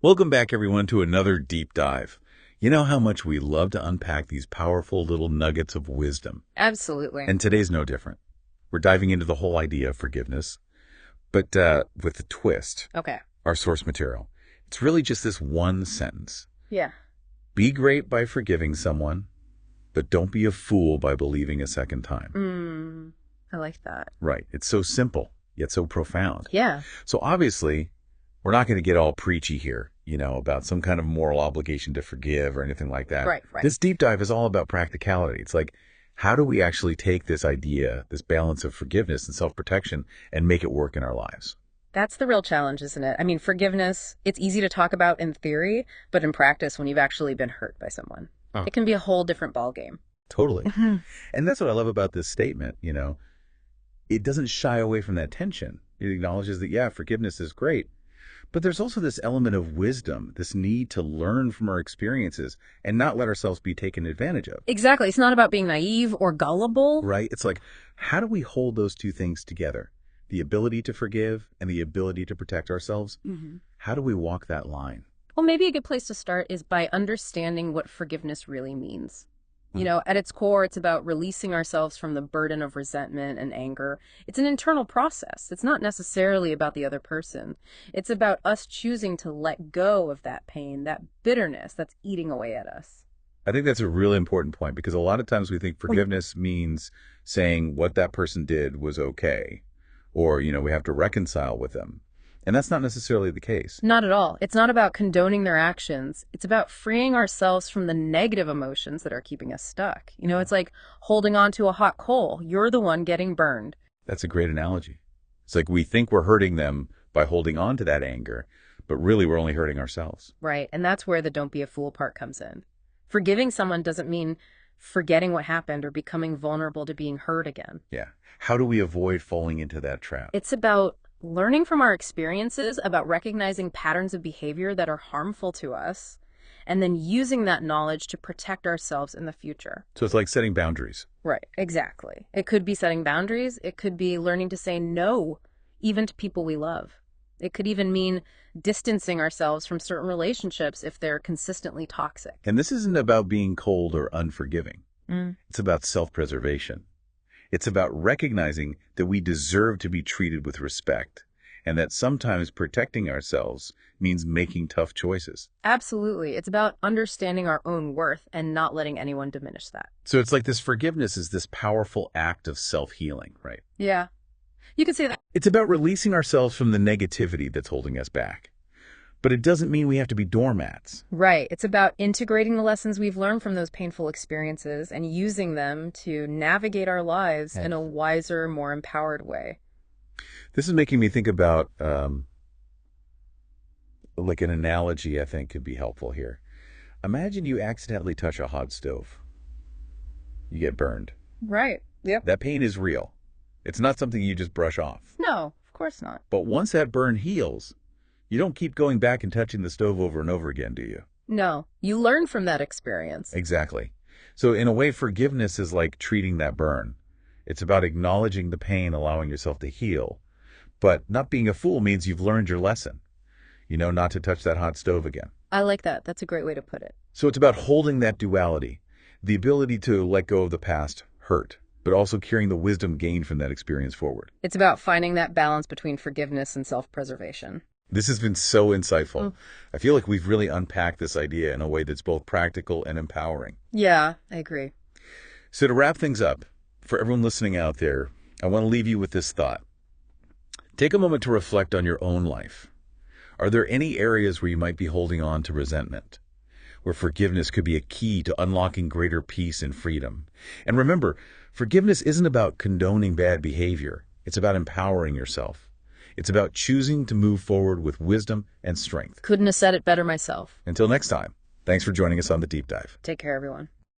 Welcome back, everyone, to another deep dive. You know how much we love to unpack these powerful little nuggets of wisdom. Absolutely. And today's no different. We're diving into the whole idea of forgiveness, but with a twist. Okay. Our source material. It's really just this one sentence. Yeah. Be great by forgiving someone, but don't be a fool by believing a second time. I like that. Right. It's so simple, yet so profound. Yeah. So obviously, we're not going to get all preachy here, about some kind of moral obligation to forgive or anything like that. Right. This deep dive is all about practicality. It's like, how do we actually take this idea, this balance of forgiveness and self-protection, and make it work in our lives? That's the real challenge, isn't it? I mean, forgiveness, it's easy to talk about in theory, but in practice, when you've actually been hurt by someone, it can be a whole different ballgame. Totally. And that's what I love about this statement, It doesn't shy away from that tension. It acknowledges that, yeah, forgiveness is great. But there's also this element of wisdom, this need to learn from our experiences and not let ourselves be taken advantage of. Exactly. It's not about being naive or gullible. Right? It's like, how do we hold those two things together? The ability to forgive and the ability to protect ourselves. How do we walk that line? Well, maybe a good place to start is by understanding what forgiveness really means. At its core, it's about releasing ourselves from the burden of resentment and anger. It's an internal process. It's not necessarily about the other person. It's about us choosing to let go of that pain, that bitterness that's eating away at us. I think that's a really important point because a lot of times we think forgiveness means saying what that person did was okay, or, we have to reconcile with them. And that's not necessarily the case. Not at all. It's not about condoning their actions. It's about freeing ourselves from the negative emotions that are keeping us stuck. It's like holding on to a hot coal. You're the one getting burned. That's a great analogy. It's like we think we're hurting them by holding on to that anger, but really we're only hurting ourselves. Right. And that's where the don't be a fool part comes in. Forgiving someone doesn't mean forgetting what happened or becoming vulnerable to being hurt again. Yeah. How do we avoid falling into that trap? It's about learning from our experiences, about recognizing patterns of behavior that are harmful to us, and then using that knowledge to protect ourselves in the future. So it's like setting boundaries. Right, exactly. It could be setting boundaries. It could be learning to say no, even to people we love. It could even mean distancing ourselves from certain relationships if they're consistently toxic. And this isn't about being cold or unforgiving. It's about self-preservation. It's about recognizing that we deserve to be treated with respect and that sometimes protecting ourselves means making tough choices. Absolutely. It's about understanding our own worth and not letting anyone diminish that. So it's like this forgiveness is this powerful act of self-healing, right? Yeah, you could say that. It's about releasing ourselves from the negativity that's holding us back. But it doesn't mean we have to be doormats. Right. It's about integrating the lessons we've learned from those painful experiences and using them to navigate our lives in a wiser, more empowered way. This is making me think about like an analogy I think could be helpful here. Imagine you accidentally touch a hot stove. You get burned. Right. Yep. That pain is real. It's not something you just brush off. No, of course not. But once that burn heals, you don't keep going back and touching the stove over and over again, do you? No, you learn from that experience. Exactly. So in a way, forgiveness is like treating that burn. It's about acknowledging the pain, allowing yourself to heal. But not being a fool means you've learned your lesson. Not to touch that hot stove again. I like that. That's a great way to put it. So it's about holding that duality, the ability to let go of the past hurt, but also carrying the wisdom gained from that experience forward. It's about finding that balance between forgiveness and self-preservation. This has been so insightful. I feel like we've really unpacked this idea in a way that's both practical and empowering. Yeah, I agree. So to wrap things up, for everyone listening out there, I want to leave you with this thought. Take a moment to reflect on your own life. Are there any areas where you might be holding on to resentment, where forgiveness could be a key to unlocking greater peace and freedom? And remember, forgiveness isn't about condoning bad behavior. It's about empowering yourself. It's about choosing to move forward with wisdom and strength. Couldn't have said it better myself. Until next time, thanks for joining us on The Deep Dive. Take care, everyone.